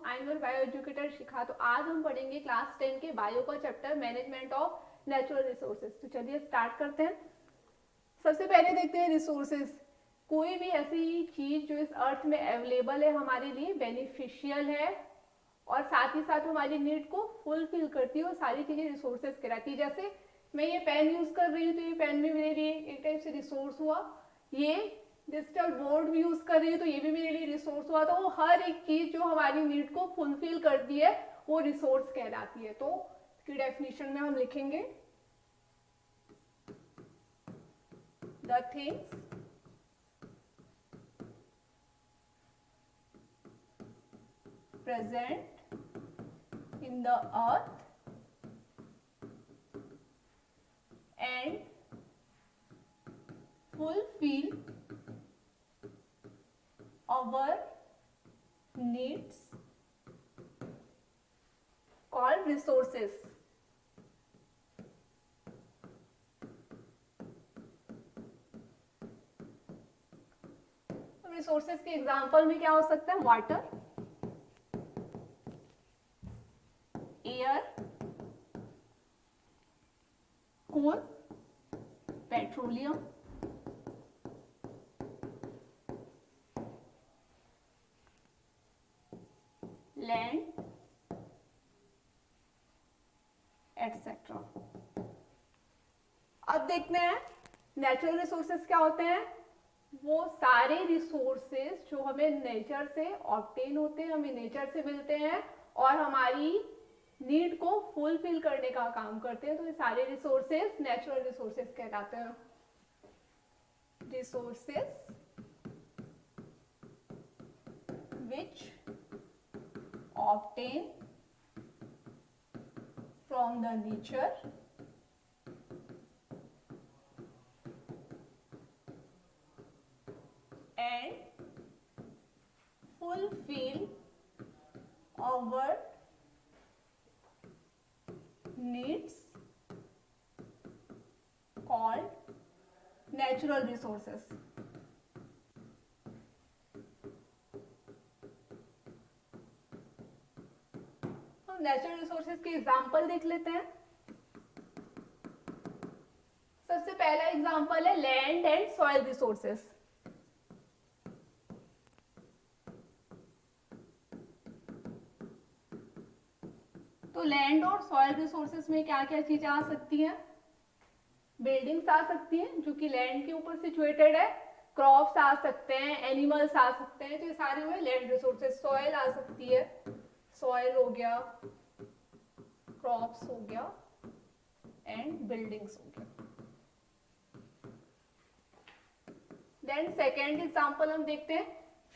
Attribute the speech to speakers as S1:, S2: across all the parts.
S1: I am your bio educator Shikha. तो आज हम पढ़ेंगे क्लास 10 के बायो का chapter management of natural resources. तो चलिए स्टार्ट करते हैं। सबसे पहले देखते हैं रिसोर्सेज। कोई भी ऐसी चीज जो इस अर्थ में अवेलेबल है, हमारे लिए बेनिफिशियल है और साथ ही साथ हमारी नीड को फुलफिल करती है, और सारी चीजें रिसोर्सेज कहलाती है। जैसे मैं ये पेन यूज कर रही हूँ तो ये पेन भी मेरे लिए एक टाइप से रिसोर्स हुआ। ये डिजिटल बोर्ड भी यूज कर रही हूँ तो ये भी मेरे लिए रिसोर्स हुआ। तो वो हर एक चीज जो हमारी नीड को फुलफिल करती है वो रिसोर्स कहलाती है। तो इसकी डेफिनेशन में हम लिखेंगे the things present in the earth and fulfill our needs called resources. Resources के एग्जाम्पल में क्या हो सकता है? वाटर, एयर, कोल, पेट्रोलियम, लैंड, एटसेट्रा। अब देखते हैं नेचुरल रिसोर्सेज क्या होते हैं। वो सारे रिसोर्सेज जो हमें नेचर से ऑब्टेन होते हैं, हमें नेचर से मिलते हैं और हमारी नीड को फुलफिल करने का काम करते हैं। तो ये सारे रिसोर्सेज नेचुरल रिसोर्सेज कहलाते हैं। Resources which obtain from the nature and fulfill our needs called natural resources. हम नेचुरल रिसोर्सेज के एग्जाम्पल देख लेते हैं। सबसे पहला एग्जाम्पल है लैंड एंड सॉइल रिसोर्सेज। तो लैंड और सॉइल रिसोर्सेज में क्या क्या चीजें आ सकती हैं? बिल्डिंग्स आ सकती हैं जो कि लैंड के ऊपर सिचुएटेड है, क्रॉप्स आ सकते हैं, एनिमल्स आ सकते हैं, तो ये सारे हुए लैंड रिसोर्सेज। सॉइल आ सकती है, सॉइल हो गया, क्रॉप्स हो गया एंड बिल्डिंग्स हो गया। देन सेकेंड एग्जांपल हम देखते हैं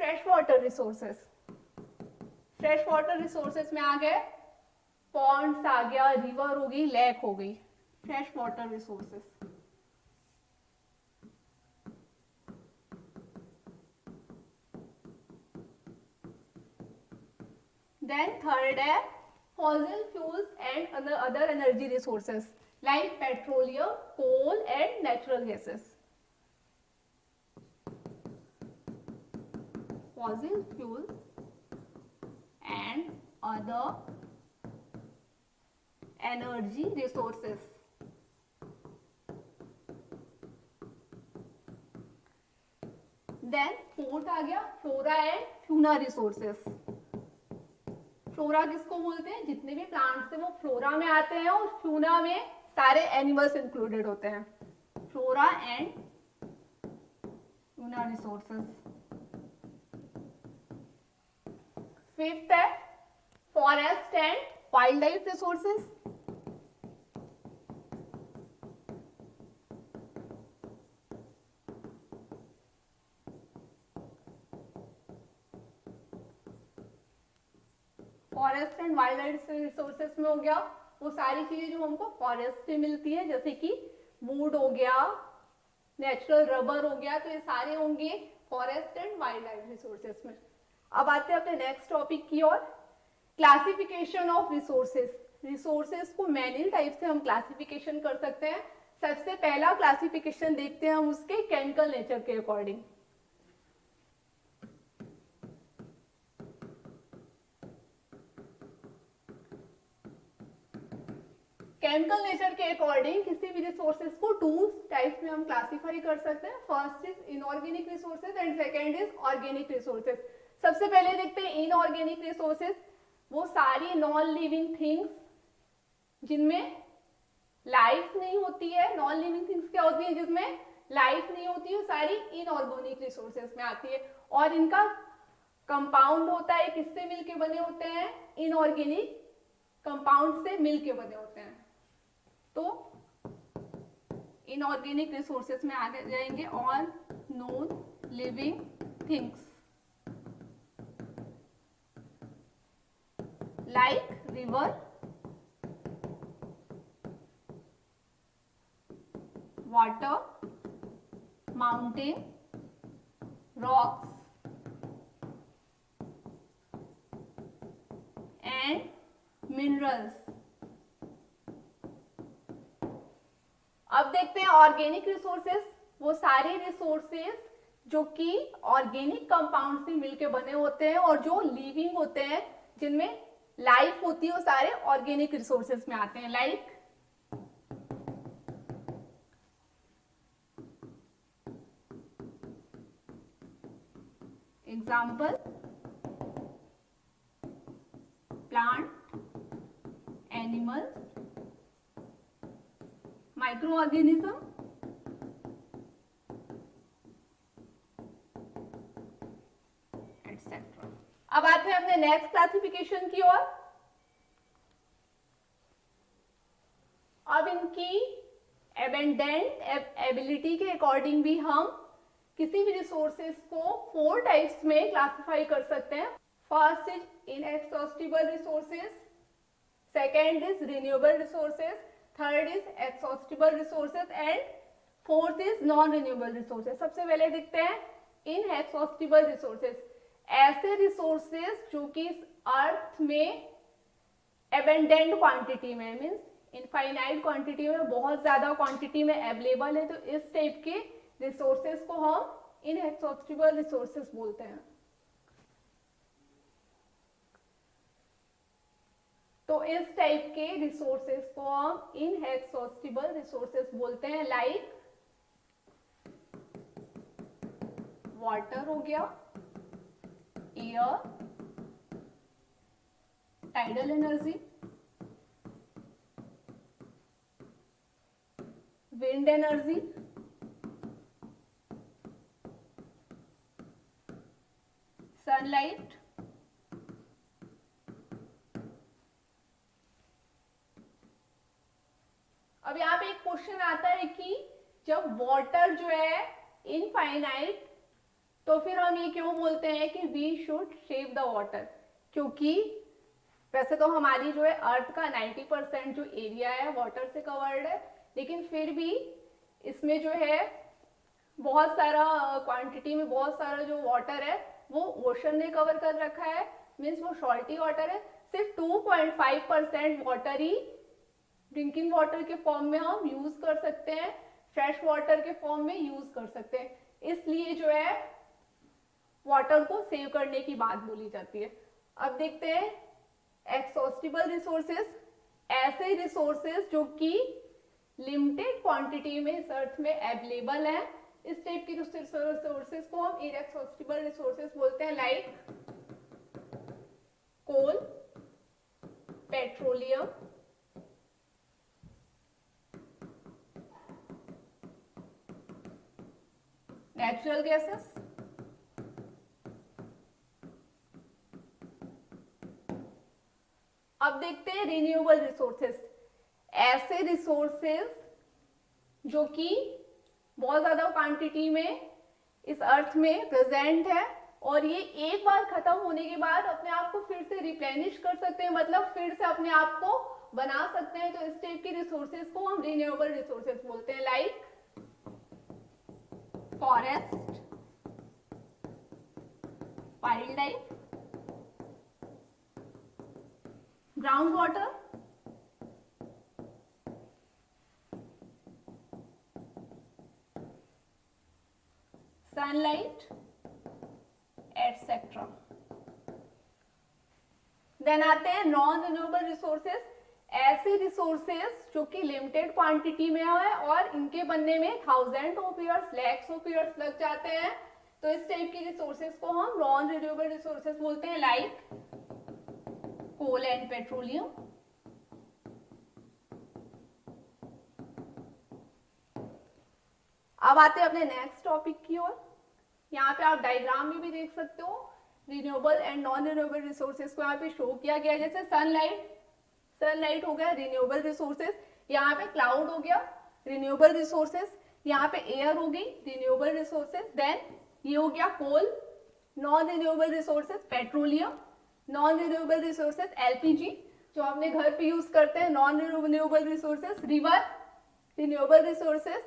S1: fresh water resources. Fresh water resources में आ गए पॉन्ड्स आ गया, रिवर हो गई, लेक हो गई, fresh water resources. Then third है fossil fuels and other energy resources like petroleum, coal and natural gases. Fossil fuels and other energy resources. Then fourth आ गया flora and fauna resources. Flora किसको बोलते हैं? जितने भी plants हैं वो flora में आते हैं और फ्यूना में सारे एनिमल्स इंक्लूडेड होते हैं। Flora and fauna resources. Fifth है forest and wildlife resources. Forest and wildlife resources में हो गया वो सारी चीजें जो हमको फॉरेस्ट से मिलती है, जैसे कि वुड हो गया, नेचुरल रबर हो गया, तो ये सारे होंगे forest and wildlife resources में। अब आते हैं अपने नेक्स्ट टॉपिक की ओर, क्लासिफिकेशन ऑफ रिसोर्सेज। रिसोर्सेज को मैनी टाइप से हम क्लासिफिकेशन कर सकते हैं। सबसे पहला क्लासिफिकेशन देखते हैं हम उसके केमिकल नेचर के अकॉर्डिंग। केमिकल नेचर के अकॉर्डिंग किसी भी रिसोर्सेज को टू टाइप्स में हम क्लासिफाई कर सकते हैं. First is inorganic resources and second is organic resources. सबसे पहले देखते हैं इनऑर्गेनिक रिसोर्सेज. वो सारी नॉन लिविंग थिंग्स जिनमें लाइफ नहीं होती है. नॉन लिविंग थिंग्स क्या होती है जिसमें लाइफ नहीं होती है, सारी इनऑर्गेनिक रिसोर्सेज में आती है. और इनका कंपाउंड होता है, किससे मिलके बने होते हैं, इनऑर्गेनिक कंपाउंड से मिलके बने होते हैं. तो इनऑर्गेनिक रिसोर्सेज में आ जाएंगे all known living things like river, water, mountain, rocks and minerals. अब देखते हैं ऑर्गेनिक रिसोर्सेस. वो सारे रिसोर्सेस जो कि ऑर्गेनिक कंपाउंड से मिलके बने होते हैं और जो लिविंग होते हैं जिनमें लाइफ होती है, वो सारे ऑर्गेनिक रिसोर्सेस में आते हैं. Like example plant, animals, micro organism, etcetera. अब आते हैं अपने नेक्स्ट क्लासिफिकेशन की ओर. अब इनकी एबेंडेंट एबिलिटी के अकॉर्डिंग भी हम किसी भी रिसोर्सेज को 4 टाइप्स में क्लासिफाई कर सकते हैं. First is inexhaustible resources, second is renewable resources, third is exhaustible resources and fourth is non renewable resources. सबसे पहले देखते हैं इनएक्सॉस्टिबल रिसोर्सेज. ऐसे रिसोर्सेज जो कि इस अर्थ में एबेंडेंट क्वांटिटी में, मीन्स इनफाइनाइट क्वांटिटी में, बहुत ज्यादा क्वांटिटी में अवेलेबल है, तो इस टाइप के रिसोर्सेज को हम इनएक्सॉस्टिबल रिसोर्सेज बोलते हैं. तो इस टाइप के रिसोर्सेज को हम इनएक्सॉस्टिबल रिसोर्सेज बोलते हैं. लाइक वाटर हो गया, air, tidal energy, wind energy, sunlight, अब यहाँ पे एक क्वेश्चन आता है कि जब वाटर जो है इनफाइनाइट, तो फिर हम ये क्यों बोलते हैं कि we should save the water. क्योंकि वैसे तो हमारी जो है अर्थ का 90% जो एरिया है वाटर से कवर्ड है, लेकिन फिर भी इसमें जो है बहुत सारा क्वांटिटी में बहुत सारा जो वाटर है वो ओशन ने कवर कर रखा है. मीन्स वो सॉल्टी वाटर है. सिर्फ 2.5% वाटर ही ड्रिंकिंग वाटर के फॉर्म में हम यूज कर सकते हैं, फ्रेश वाटर के फॉर्म में यूज कर सकते हैं. इसलिए जो है वाटर को सेव करने की बात बोली जाती है. अब देखते हैं एक्सॉस्टिबल रिसोर्सेज. ऐसे रिसोर्सेज जो कि लिमिटेड क्वांटिटी में इस अर्थ में अवेलेबल है, इस टाइप के रिसोर्सेज को हम इनएक्सॉस्टिबल रिसोर्सेज बोलते हैं. लाइक कोल, पेट्रोलियम, नेचुरल गैसेस, अब देखते हैं रिन्यूएबल रिसोर्सेज. ऐसे रिसोर्सेज जो कि बहुत ज्यादा क्वांटिटी में इस अर्थ में प्रेजेंट है और ये एक बार खत्म होने के बाद अपने आप को फिर से रिप्लेनिश कर सकते हैं, मतलब फिर से अपने आप को बना सकते हैं. तो इस टाइप के रिसोर्सेज को हम रिन्यूएबल रिसोर्सेज बोलते हैं. Like forest, wild life, ground water, sunlight, etcetera. Then आते हैं नॉन रिन्यूएबल रिसोर्सेज. ऐसे रिसोर्सेज जो कि लिमिटेड क्वांटिटी में है और इनके बनने में thousand of years, lakhs of years लग जाते हैं, तो इस टाइप की रिसोर्सेज को हम नॉन रिन्यूएबल रिसोर्सेज बोलते हैं, लाइक कोल एंड पेट्रोलियम। अब आते हैं अपने नेक्स्ट टॉपिक की ओर। यहाँ पे आप डायग्राम में भी देख सकते हो renewable and non renewable resources को यहाँ पे शो किया गया, जैसे सनलाइट हो गया रिन्यूएबल रिसोर्सेज, यहाँ पे क्लाउड हो गया रिन्यूएबल रिसोर्सेज, यहाँ पे एयर हो गई रिन्यूएबल रिसोर्सेज, देन ये हो गया coal non renewable resources, petroleum non renewable resources, LPG जो अपने घर पे यूज करते हैं non renewable resources, river renewable resources,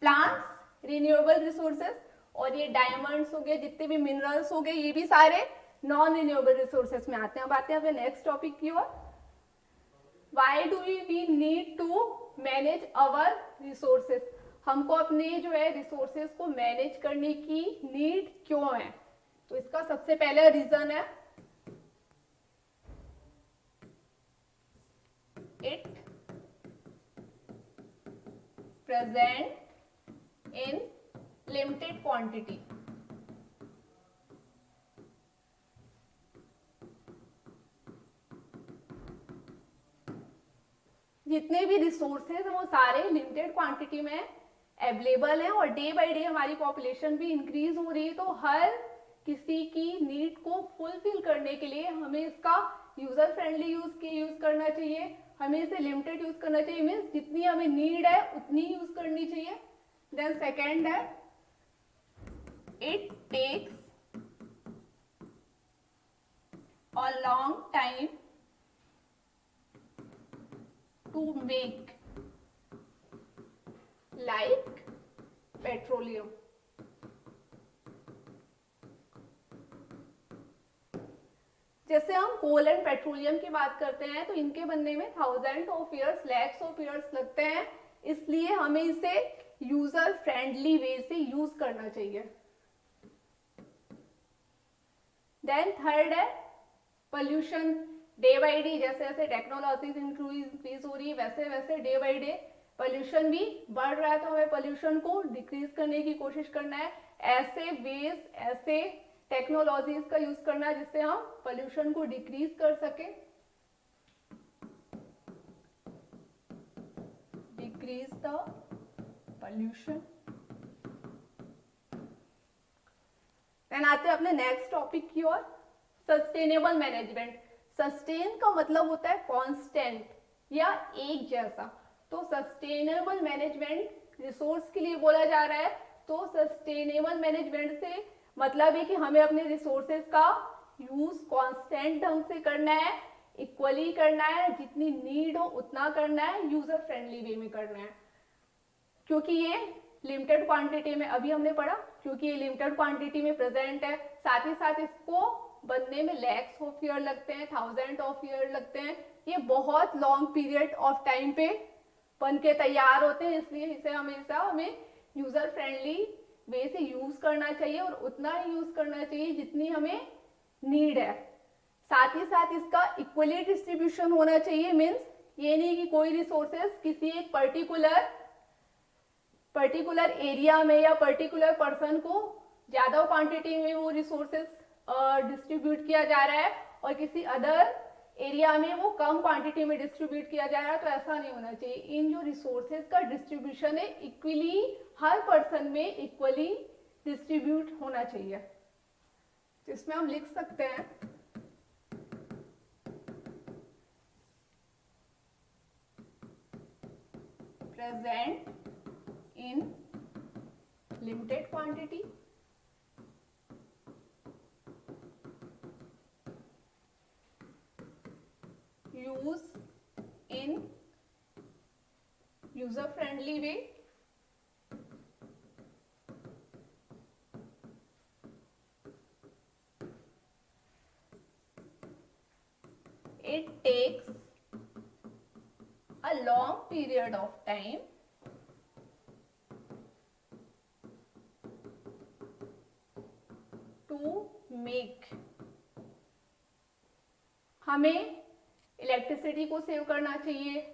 S1: plants renewable resources, और ये डायमंड्स हो गए, जितने भी मिनरल्स हो गए, ये भी सारे नॉन रिन्यूएबल रिसोर्सेज में आते हैं। अब आते हैं अपने नेक्स्ट टॉपिक की ओर। Why do we need to manage our resources? हमको अपने जो है रिसोर्सेज को मैनेज करने की नीड क्यों है? तो इसका सबसे पहला रीजन है it present in limited quantity. जितने भी रिसोर्सेज हैं वो सारे लिमिटेड क्वांटिटी में अवेलेबल हैं और डे बाय डे हमारी पॉपुलेशन भी इंक्रीज हो रही है, तो हर किसी की नीड को फुलफिल करने के लिए हमें इसका यूजर फ्रेंडली यूज करना चाहिए, हमें इसे लिमिटेड यूज करना चाहिए, मीन्स जितनी हमें नीड है उतनी यूज करनी चाहिए। देन सेकेंड है it takes a long time to make, like petroleum। जैसे हम कोल एंड पेट्रोलियम की बात करते हैं तो इनके बनने में thousand of years, lakhs of years लगते हैं, इसलिए हमें इसे यूजर फ्रेंडली वे से यूज करना चाहिए। देन थर्ड है पोल्यूशन। डे बाई डे जैसे जैसे टेक्नोलॉजीज इंक्रीज हो रही है वैसे वैसे डे बाई डे पोल्यूशन भी बढ़ रहा है, तो हमें पोल्यूशन को डिक्रीज करने की कोशिश करना है, ऐसे वेज ऐसे टेक्नोलॉजीज का यूज करना है जिससे हम पोल्यूशन को डिक्रीज कर सके, डिक्रीज द पोल्यूशन। देन आते हैं अपने नेक्स्ट टॉपिक की ओर, सस्टेनेबल मैनेजमेंट। सस्टेन का मतलब होता है कांस्टेंट या एक जैसा, तो सस्टेनेबल मैनेजमेंट रिसोर्स के लिए बोला जा रहा है। तो सस्टेनेबल मैनेजमेंट से मतलब है कि हमें अपने रिसोर्सेज का यूज कांस्टेंट ढंग से करना है, इक्वली करना है, जितनी नीड हो उतना करना है, यूजर फ्रेंडली वे में करना है, क्योंकि ये लिमिटेड क्वांटिटी में, अभी हमने पढ़ा, क्योंकि ये लिमिटेड क्वांटिटी में प्रेजेंट है, साथ ही साथ इसको बनने में लैक्स ऑफ ईयर लगते हैं, थाउजेंड ऑफ ईयर लगते हैं, ये बहुत लॉन्ग पीरियड ऑफ टाइम पे बन के तैयार होते हैं, इसलिए इसे हमेशा हमें यूजर फ्रेंडली वे से यूज करना चाहिए और उतना ही यूज करना चाहिए जितनी हमें नीड है। साथ ही साथ इसका इक्वली डिस्ट्रीब्यूशन होना चाहिए, मीन्स ये नहीं कि कोई रिसोर्सेस किसी एक पर्टिकुलर एरिया में या पर्टिकुलर पर्सन को ज्यादा क्वांटिटी में वो रिसोर्सेस डिस्ट्रीब्यूट किया जा रहा है और किसी अदर एरिया में वो कम क्वांटिटी में डिस्ट्रीब्यूट किया जा रहा है, तो ऐसा नहीं होना चाहिए। इन जो रिसोर्सेज का डिस्ट्रीब्यूशन है इक्वली हर पर्सन में इक्वली डिस्ट्रीब्यूट होना चाहिए। तो इसमें हम लिख सकते हैं present in limited quantity, use in user friendly way, it takes a long period of time to make। हमें इलेक्ट्रिसिटी को सेव करना चाहिए,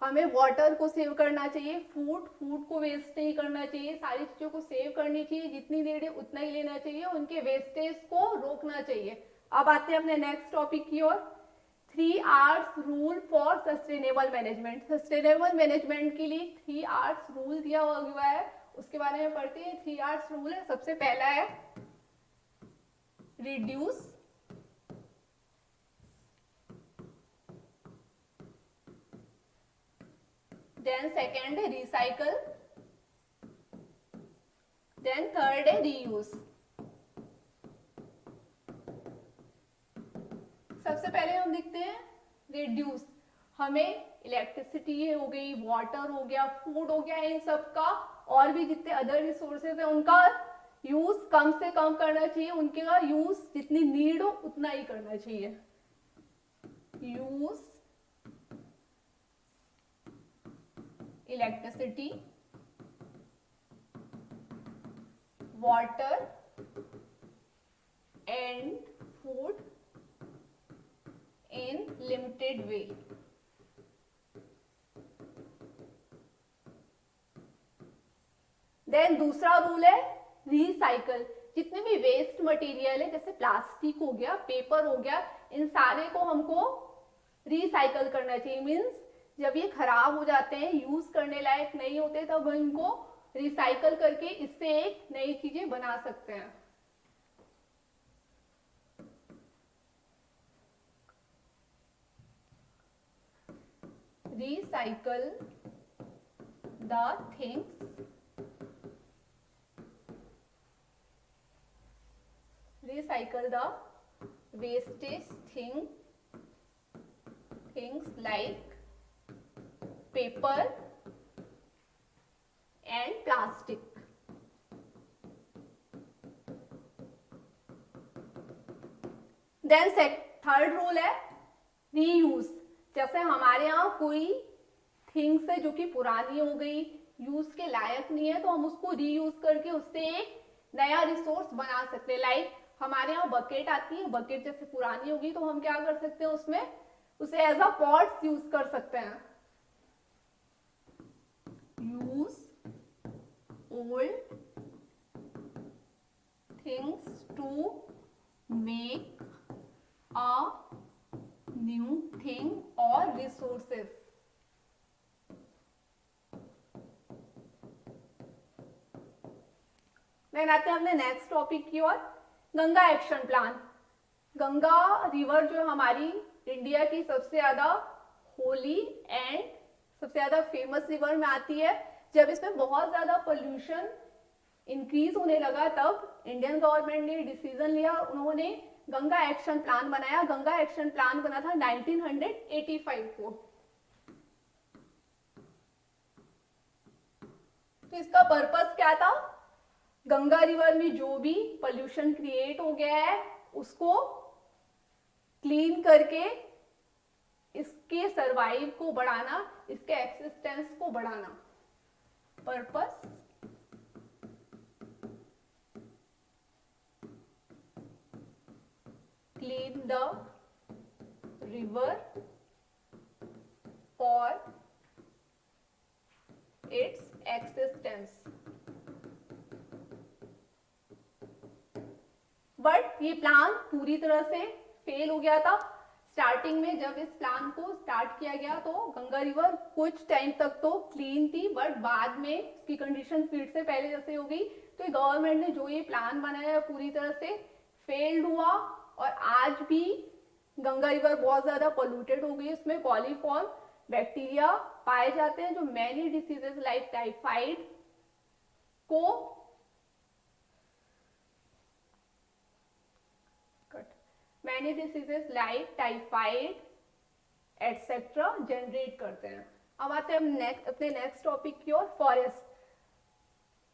S1: हमें वाटर को सेव करना चाहिए, फूड को वेस्ट नहीं करना चाहिए, सारी चीजों को सेव करनी चाहिए, जितनी नीड है उतना ही लेना चाहिए, उनके वेस्टेज को रोकना चाहिए। अब आते हैं अपने नेक्स्ट टॉपिक की ओर, 3 rule for sustainable management. Sustainable management के लिए 3 रूल दिया हुआ है, उसके बारे में पढ़ते हैं। 3 रूल है, सबसे पहला है रिड्यूस, देन सेकेंड है रिसाइकल, देन थर्ड है रीयूज। सबसे पहले हम देखते हैं रिड्यूस। हमें इलेक्ट्रिसिटी हो गई, वाटर हो गया, फूड हो गया, इन सब का और भी जितने अदर रिसोर्सेज है उनका यूज कम से कम करना चाहिए, उनका यूज जितनी नीड हो उतना ही करना चाहिए। Use electricity, water and food in limited way. Then दूसरा रूल है रिसाइकल। जितने भी वेस्ट मटेरियल है, जैसे प्लास्टिक हो गया, पेपर हो गया, इन सारे को हमको रिसाइकल करना चाहिए। मीन्स जब ये खराब हो जाते हैं, यूज करने लायक नहीं होते, तब इनको रिसाइकल करके इससे एक नई चीजें बना सकते हैं। Recycle the things, recycle the wastage things like paper and plastic. Then third rule है रीयूज। जैसे हमारे यहाँ कोई थिंग्स है जो कि पुरानी हो गई, यूज के लायक नहीं है, तो हम उसको रीयूज करके उससे एक नया रिसोर्स बना सकते हैं। लाइक हमारे यहाँ बकेट आती है, बकेट जैसे पुरानी होगी तो हम क्या कर सकते हैं, उसमें उसे एज अ पॉट्स यूज कर सकते हैं। Use old things to make a new thing और रिसोर्सेस। देन आते हैं अपने नेक्स्ट टॉपिक की ओर, Ganga action plan. Ganga river जो हमारी इंडिया की सबसे ज्यादा होली एंड सबसे ज्यादा फेमस रिवर में आती है। जब इसमें बहुत ज्यादा पोल्यूशन इंक्रीज होने लगा, तब इंडियन गवर्नमेंट ने डिसीजन लिया, उन्होंने गंगा एक्शन प्लान बनाया। गंगा एक्शन प्लान बना था 1985 को। तो इसका पर्पस क्या था, गंगा रिवर में जो भी पोल्यूशन क्रिएट हो गया है उसको क्लीन करके इसके सरवाइव को बढ़ाना, इसके एक्सिस्टेंस को बढ़ाना। Purpose clean the river for its existence। But ये प्लान पूरी तरह से फेल हो गया था। स्टार्टिंग में जब इस प्लान को स्टार्ट किया गया तो गंगा रिवर कुछ टाइम तक तो क्लीन थी, बट बाद में इसकी कंडीशन फिर से पहले जैसे हो गई। तो गवर्नमेंट ने जो ये प्लान बनाया पूरी तरह से फेल्ड हुआ, और आज भी गंगा रिवर बहुत ज्यादा पोल्यूटेड हो गई। इसमें कॉलीफॉर्म बैक्टीरिया पाए जाते हैं जो मैनी डिसीजेस लाइक टाइफाइड को many diseases like typhoid etcetera generate करते हैं। अब आते हैं अपने नेक्स्ट टॉपिक की ओर, फॉरेस्ट।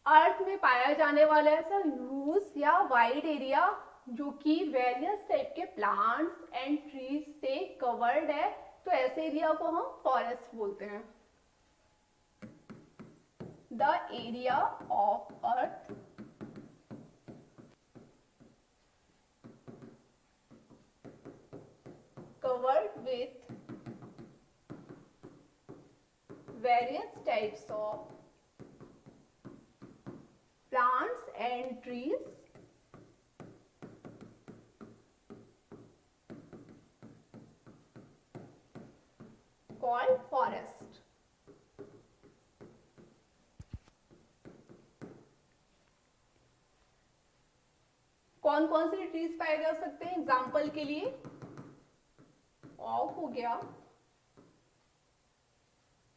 S1: अर्थ में पाया जाने वाला ऐसा ह्यूज या वाइड एरिया जो कि वेरियस टाइप के प्लांट्स एंड ट्रीज से कवर्ड है, तो ऐसे एरिया को हम फॉरेस्ट बोलते हैं। The area of earth covered with various types of plants and trees called forest. कौन कौन से ट्रीज पाए जा सकते हैं? एग्जाम्पल के लिए ओक हो गया,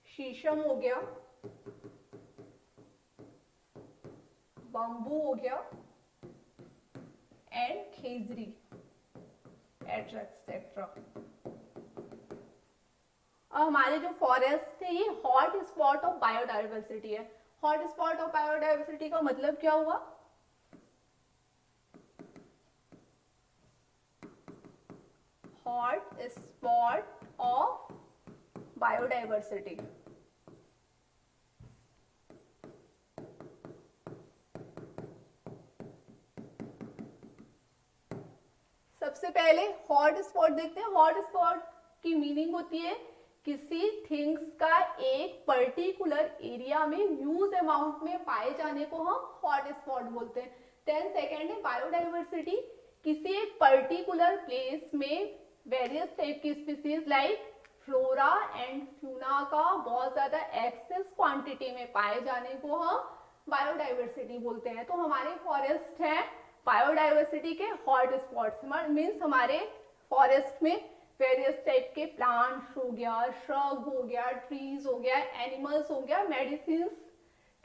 S1: शीशम हो गया, बम्बू हो गया एंड खेजरी एटसेट्रा। हमारे जो फॉरेस्ट है ये हॉट स्पॉट ऑफ बायोडाइवर्सिटी है। हॉट स्पॉट ऑफ बायोडाइवर्सिटी का मतलब क्या हुआ? Hot spot of biodiversity. सबसे पहले हॉट स्पॉट देखते हैं। हॉट स्पॉट की मीनिंग होती है किसी थिंग्स का एक पर्टिकुलर एरिया में ह्यूज अमाउंट में पाए जाने को हम हॉट स्पॉट बोलते हैं। देन सेकेंड है बायोडाइवर्सिटी, किसी एक पर्टिकुलर प्लेस में वेरियस टाइप की species like flora and fauna का बहुत ज्यादा एक्सेस क्वांटिटी में पाए जाने को हम बायोडाइवर्सिटी बोलते हैं। तो हमारे फॉरेस्ट है बायोडाइवर्सिटी के हॉट स्पॉट्स, मीन्स हमारे फॉरेस्ट में वेरियस टाइप के प्लांट्स हो गया, श्रब हो गया, ट्रीज हो गया, एनिमल्स हो गया, मेडिसिन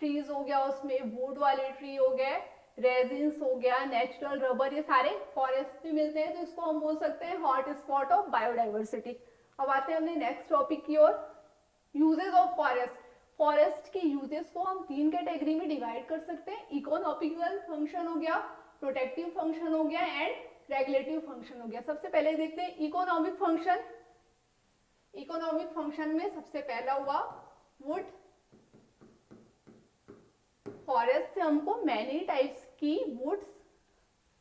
S1: ट्रीज हो गया, उसमें वुड वाले ट्री हो गए, रेजिन्स हो गया, नेचुरल रबर, ये सारे फॉरेस्ट में मिलते हैं। तो इसको हम बोल सकते हैं हॉट स्पॉट ऑफ बायोडाइवर्सिटी। अब आते हैं अपने नेक्स्ट टॉपिक की ओर, यूजेस ऑफ फॉरेस्ट। फॉरेस्ट के यूजेस को हम तीन कैटेगरी में डिवाइड कर सकते हैं। इकोनॉमिकल फंक्शन हो गया, प्रोटेक्टिव फंक्शन हो गया एंड रेगुलेटिव फंक्शन हो गया। सबसे पहले देखते हैं इकोनॉमिक फंक्शन। इकोनॉमिक फंक्शन में सबसे पहला हुआ वुड। फॉरेस्ट से हमको मैनी टाइप्स की वुड्स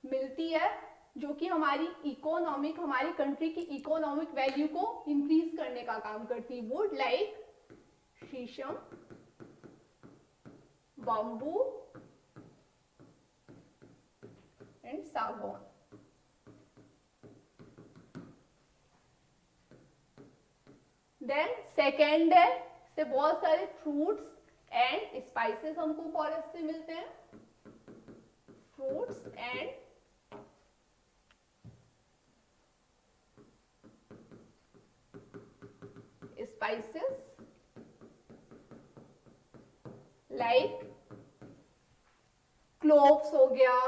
S1: मिलती है जो कि हमारी इकोनॉमिक, हमारी कंट्री की इकोनॉमिक वैल्यू को इंक्रीज करने का काम करती है। वुड लाइक शीशम, बम्बू एंड सागौन। देन सेकेंड है से बहुत सारे फ्रूट्स एंड स्पाइसेस हमको फॉरेस्ट से मिलते हैं। Fruits and spices like cloves हो गया,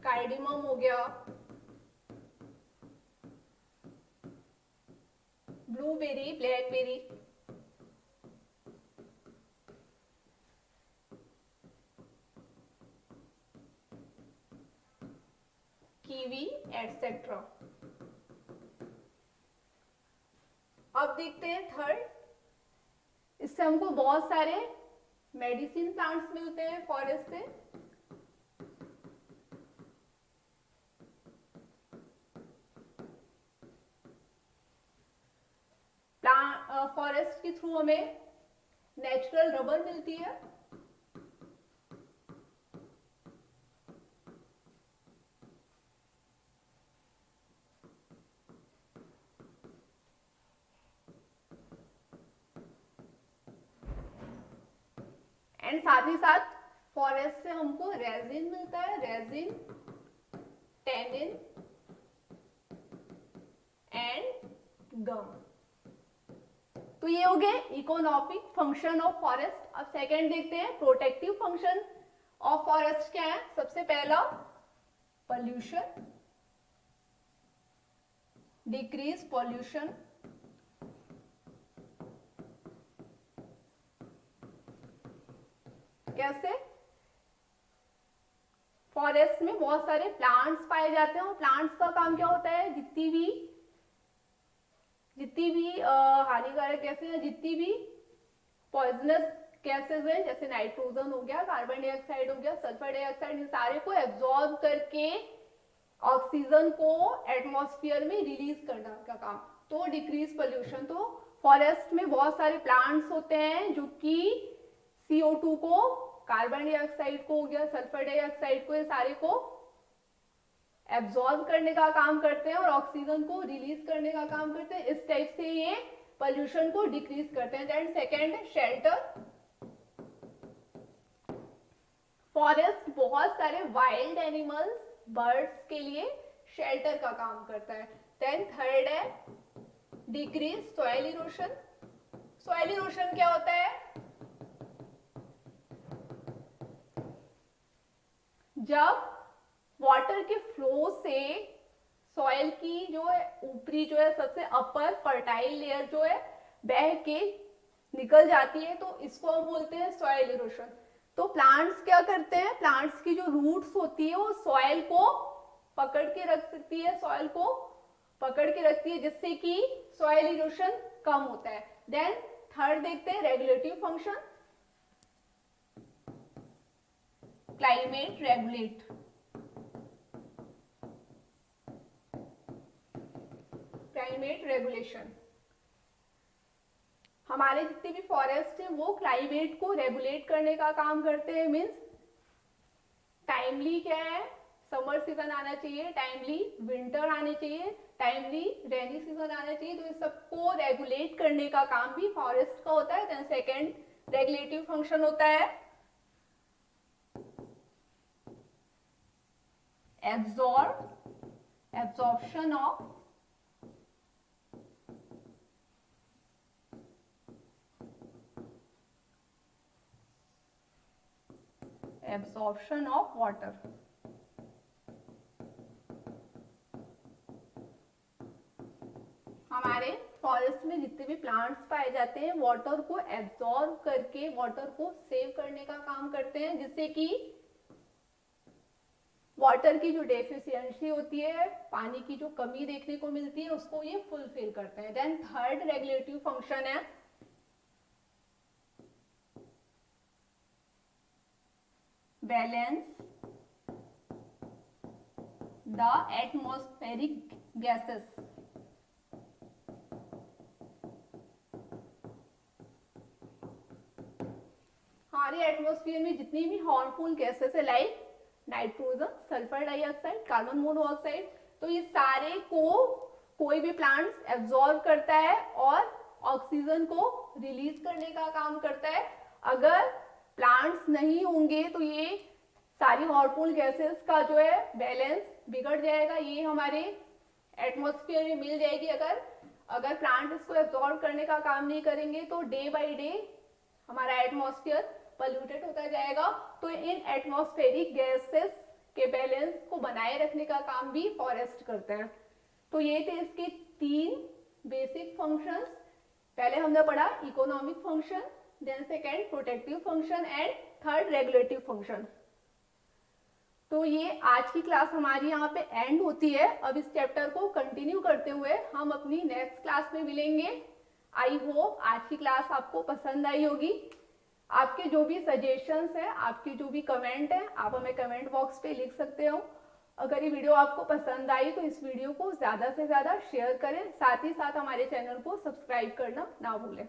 S1: कार्डिमम हो गया, ब्लूबेरी, ब्लैकबेरी, कीवी एटसेट्रा। अब देखते हैं थर्ड, इससे हमको बहुत सारे मेडिसिन प्लांट्स मिलते हैं फॉरेस्ट से। फॉरेस्ट के थ्रू हमें नेचुरल रबर मिलती है, एंड साथ ही साथ फॉरेस्ट से हमको रेजिन मिलता है, रेजिन, टेनिन एंड गम। तो ये हो गए इकोनॉमिक फंक्शन ऑफ फॉरेस्ट। अब सेकेंड देखते हैं प्रोटेक्टिव फंक्शन ऑफ फॉरेस्ट क्या है। सबसे पहला पोल्यूशन, डिक्रीज पोल्यूशन, कैसे? फॉरेस्ट में बहुत सारे प्लांट्स पाए जाते हैं और प्लांट्स का काम क्या होता है, जितनी भी हानिकारक गैसें हैं, जितनी भी पॉइजनस गैसेज हैं, जैसे नाइट्रोजन हो गया, कार्बन डाइऑक्साइड हो गया, सल्फर डाइऑक्साइड, इन सारे को एब्जॉर्ब करके ऑक्सीजन को एटमॉस्फेयर में रिलीज करना का काम। तो डिक्रीज पोल्यूशन, तो फॉरेस्ट में बहुत सारे प्लांट्स होते हैं जो कि CO2 को, कार्बन डाइऑक्साइड को हो गया, सल्फर डाइऑक्साइड को, ये सारे को एब्जॉर्ब करने का काम करते हैं और ऑक्सीजन को रिलीज करने का काम करते हैं। इस टाइप से ये पोल्यूशन को डिक्रीज करते हैं। Then second, shelter. फॉरेस्ट बहुत सारे वाइल्ड एनिमल्स, बर्ड्स के लिए शेल्टर का काम करता है। देन थर्ड है decrease soil erosion. Soil erosion क्या होता है? जब वाटर के फ्लो से सॉइल की जो है ऊपरी जो है सबसे अपर फर्टाइल लेयर जो है बह के निकल जाती है, तो इसको हम बोलते हैं सॉइल इरोशन। तो प्लांट्स क्या करते हैं? प्लांट्स की जो रूट्स होती है वो सॉइल को पकड़ के रख सकती है, सॉइल को पकड़ के रखती है, जिससे कि सॉइल इरोशन कम होता है। देन थर्ड देखते हैं regulative function. Climate regulate. Climate regulation, हमारे जितने भी फॉरेस्ट है वो क्लाइमेट को रेगुलेट करने का काम करते हैं। मीन्स टाइमली क्या है, समर सीजन आना चाहिए, टाइमली विंटर आने चाहिए, टाइमली रेनी सीजन आना चाहिए, तो इस सबको रेगुलेट करने का काम भी फॉरेस्ट का होता है। देन सेकेंड रेगुलेटिव फंक्शन होता है एब्जॉर्प्शन ऑफ वाटर। हमारे फॉरेस्ट में जितने भी प्लांट्स पाए जाते हैं वाटर को एब्जॉर्ब करके वाटर को सेव करने का काम करते हैं, जिससे कि वाटर की जो डेफिशिएंसी होती है, पानी की जो कमी देखने को मिलती है, उसको ये फुलफिल करते हैं। देन थर्ड रेगुलेटिव फंक्शन है बैलेंस द एटमॉस्फेरिक गैसेस। हमारे एटमॉस्फेयर में जितनी भी हार्मफुल गैसेस है, like nitrogen, sulphur dioxide, carbon monoxide, तो ये सारे को कोई भी प्लांट्स एब्जॉर्ब करता है और ऑक्सीजन को रिलीज करने का काम करता है। अगर प्लांट्स नहीं होंगे तो ये सारी हार्मफुल गैसेस का जो है बैलेंस बिगड़ जाएगा, ये हमारे एटमॉस्फेयर में मिल जाएगी। अगर प्लांट इसको एब्जॉर्ब करने का काम नहीं करेंगे तो डे बाय डे हमारा एटमॉस्फेयर पोल्यूटेड होता जाएगा। तो इन एटमॉस्फेरिक गैसेस के बैलेंस को बनाए रखने का काम भी फॉरेस्ट करते हैं। तो ये थे इसके 3 बेसिक फंक्शंस। पहले हमने पढ़ा economic function, then second protective function and third regulative function. तो ये आज की क्लास हमारी यहाँ पे एंड होती है। अब इस चैप्टर को कंटिन्यू करते हुए हम अपनी नेक्स्ट क्लास में मिलेंगे। आई होप आज की क्लास आपको पसंद आई होगी। आपके जो भी सजेशंस हैं, आपकी जो भी कमेंट है, आप हमें कमेंट बॉक्स पे लिख सकते हो। अगर ये वीडियो आपको पसंद आई तो इस वीडियो को ज़्यादा से ज़्यादा शेयर करें, साथ ही साथ हमारे चैनल को सब्सक्राइब करना ना भूलें।